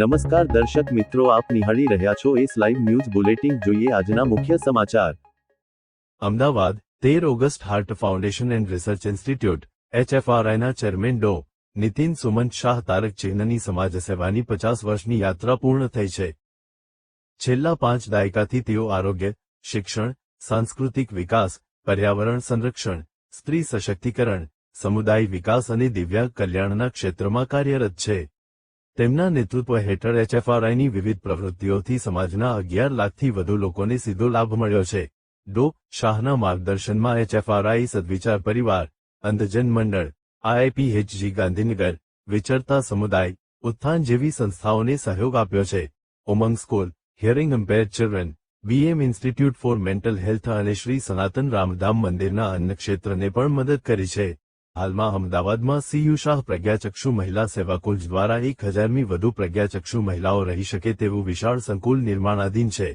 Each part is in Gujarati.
નમસ્કાર દર્શક મિત્રો, આપ નિહાળી રહ્યા છો એસ લાઈવ ન્યૂઝ બુલેટિન. જોઈએ આજના મુખ્ય સમાચાર. Ahmedabad 13 August heart foundation and research institute HFRIના ચેરમેન ડો. નીતિન સુમંત શાહ તારક ચિહ્નની સમાજ સેવાની 50 વર્ષની યાત્રા પૂર્ણ થઈ છે. છેલ્લા 5 દાયકાથી તેઓ આરોગ્ય, શિક્ષણ, સાંસ્કૃતિક વિકાસ, પર્યાવરણ સંરક્ષણ, સ્ત્રી સશક્તિકરણ, સમુદાય વિકાસ અને દિવ્યાંગ કલ્યાણના ક્ષેત્રમાં કાર્યરત છે. તેમના નેતૃત્વ હેઠળ HFRIની વિવિધ પ્રવૃત્તિઓથી સમાજના 11 લાખથી વધુ લોકોને સીધો લાભ મળ્યો છે. ડો. શાહના માર્ગદર્શનમાં HFRI સદવિચાર પરિવાર, અંધજન મંડળ, IIPHG ગાંધીનગર, વિચરતા સમુદાય, ઉત્થાન જેવી સંસ્થાઓને સહયોગ આપ્યો છે. Umang school, hearing impaired children, BM institute for mental health અને શ્રી સનાતન રામધામ મંદિરના અન્ન ક્ષેત્રને પણ મદદ કરી છે. હાલમાં અમદાવાદમાં CU શાહ પ્રજ્ઞાચક્ષુ મહિલા સેવાકુંજ દ્વારા 1000મી વધુ પ્રજ્ઞાચક્ષુ મહિલાઓ રહી શકે તેવું વિશાળ સંકુલ નિર્માણાધીન છે.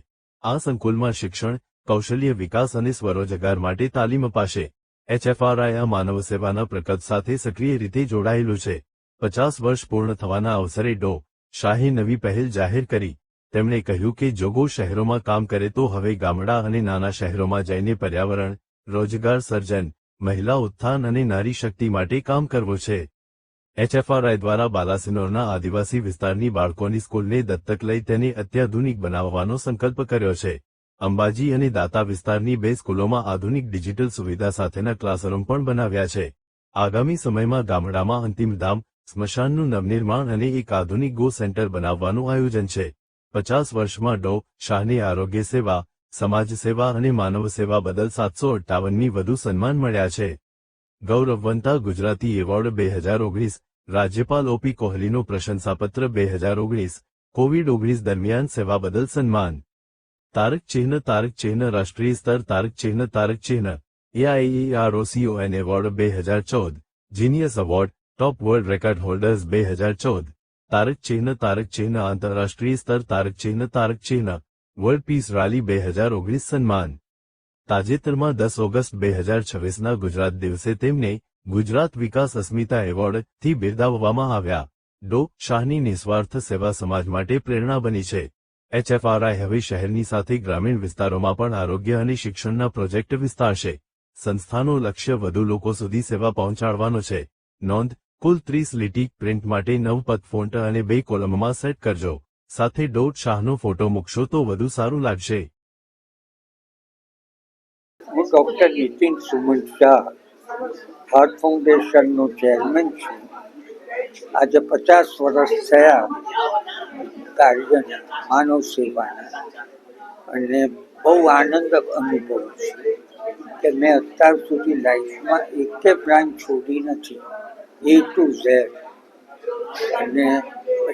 આ સંકુલમાં શિક્ષણ, કૌશલ્ય વિકાસ અને સ્વરોજગાર માટે તાલીમ અપાશે. HFRI આ માનવ સેવાના પ્રકલ્પ સાથે સક્રિય રીતે જોડાયેલું છે. 50 વર્ષ પૂર્ણ થવાના અવસરે ડો. શાહે નવી પહેલ જાહેર કરી. તેમણે કહ્યું કે જોગો શહેરોમાં કામ કરે તો હવે ગામડા અને નાના શહેરોમાં જઈને પર્યાવરણ, રોજગાર સર્જન, મહિલા ઉત્થાન અને નારી શક્તિ માટે કામ કરવું છે. HFRI દ્વારા બાલાસિનોરના આદિવાસી વિસ્તારની બાળકોની સ્કૂલને દત્તક લઈ તેને અત્યાધુનિક બનાવવાનો સંકલ્પ કર્યો છે. અંબાજી અને દાતા વિસ્તારની 2 સ્કૂલોમાં આધુનિક ડિજિટલ સુવિધા સાથેના ક્લાસરૂમ પણ બનાવ્યા છે. આગામી સમયમાં ગામડામાં અંતિમ ધામ, સ્મશાનનું નવનિર્માણ અને એક આધુનિક ગો સેન્ટર બનાવવાનું આયોજન છે. 50 વર્ષમાં ડો. શાહને આરોગ્ય સેવા, સમાજ સેવા અને માનવ સેવા બદલ 758ની વધુ સન્માન મળ્યા છે. ગૌરવવંતા ગુજરાતી એવોર્ડ 2019, રાજ્યપાલ OP કોહલીનો પ્રશંસાપત્ર 2019, કોવિડ-19 દરમિયાન સેવા બદલ સન્માન. તારક ચિહ્ન રાષ્ટ્રીય સ્તર તારક ચિહ્ન AIAROCON એવોર્ડ 2014, જીનિયસ એવોર્ડ, ટોપ વર્લ્ડ રેકોર્ડ હોલ્ડર્સ 2014, તારક ચિહ્ન આંતરરાષ્ટ્રીય સ્તર તારક ચિહ્ન વર્લ્ડ પીસ રાલી 2019 સન્માન. તાજેતરમાં 10 ઓગસ્ટ 2026ના ગુજરાત દિવસે તેમને ગુજરાત વિકાસ અસ્મિતા એવોર્ડથી બિરદાવવામાં આવ્યા. ડો. શાહની નિસ્વાર્થ સેવા સમાજ માટે પ્રેરણા બની છે. HFRI હવે શહેરની સાથે ગ્રામીણ વિસ્તારોમાં પણ આરોગ્ય અને શિક્ષણના પ્રોજેક્ટ વિસ્તારશે. સંસ્થાનો લક્ષ્ય વધુ લોકો સુધી સેવા પહોંચાડવાનો છે. નોંધ: કુલ 30 લીટી પ્રિન્ટ માટે 9 પદ ફોન્ટ અને 2 કોલમમાં સેટ કરજો. સાથે ડો. શાહનો ફોટો મૂકશો તો વધુ સારું લાગશે. હું ડૉક્ટર નીતિન સુમંત શાહ, હાર્ટ ફાઉન્ડેશનનો ચેરમેન છું. આજે 50 વર્ષ થયા કાર્યના, માનવ સેવાના, અને બહુ આનંદ અનુભવું છું કે મેં અત્યાર સુધી લાઈફમાં એકે બ્રાન્ચ છોડી નથી, A to Z. અને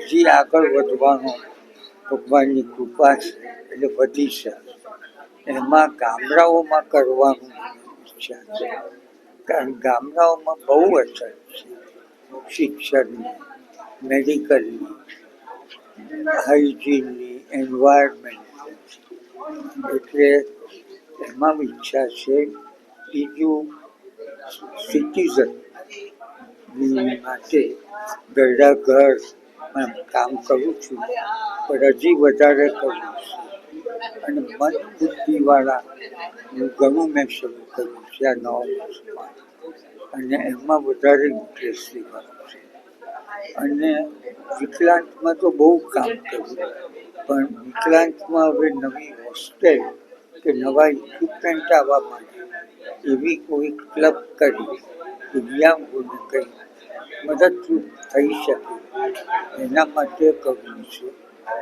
હજી આગળ વધવાનો ભગવાનની કૃપા છે, એટલે વધી છે. એમાં ગામડાઓમાં કરવાનું ઈચ્છા છે, કારણ ગામડાઓમાં બહુ અછત છે શિક્ષણની, મેડિકલની, હાઇજીનની, એન્વાયરમેન્ટની. એટલે એમાં ઈચ્છા છે. બીજું, સિટીઝન માટે ઘરડા ઘરમાં કામ કરું છું, પણ હજી વધારે કરું છું. અને મન બુદ્ધિવાળા ઘણું મેં શરૂ કર્યું છે આ 9 વર્ષમાં, અને એમાં વધારે ઇન્ટરેસ્ટ લેવાનું છે. અને વિકલાંગમાં તો બહુ કામ કર્યું, પણ વિકલાંગમાં હવે નવી હોસ્ટેલ કે નવા ઇક્વિપમેન્ટ આવવા માટે એવી કોઈ ક્લબ કરી દિવ્યાંગોને કંઈ મદદરૂપ થઈ શકે એના માટે કરવું છે.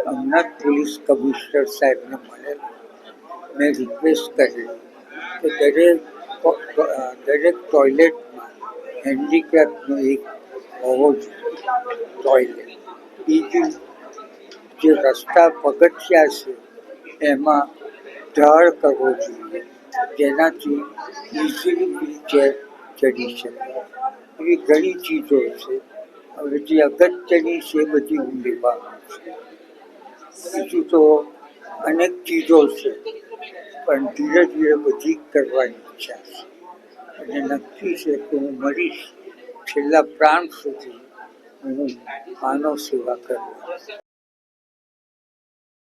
હમણાં પોલીસ કમિશનર સાહેબને મળેલો, મેં રિક્વેસ્ટ કરેલી કે દરેક ટોયલેટમાં હેન્ડીકેપનો એક હોવો જોઈએ ટોયલેટ. બીજું, જે રસ્તા પગથિયા છે એમાં ઢાળ કરવો જોઈએ, જેનાથી ઇઝીલી વ્હીલચેર ચડી શકે. એવી ઘણી ચીજો છે. હવે જે અગત્યની છે એ બધી હું લેવાનું છે. બીજું તો અનેક ચીજો છે, પણ ધીરે ધીરે બધી કરવાની ઈચ્છા છે. અને નક્કી છે કે હું મળીશ છેલ્લા પ્રાણ સુધી હું માનવ સેવા કરવા.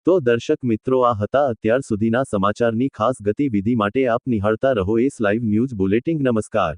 તો દર્શક મિત્રો, આ હતા અત્યાર સુધીના સમાચારની ખાસ ગતિવિધિ માટે આપ નિહાળતા રહો એસ લાઈવ ન્યૂઝ બુલેટિન. નમસ્કાર.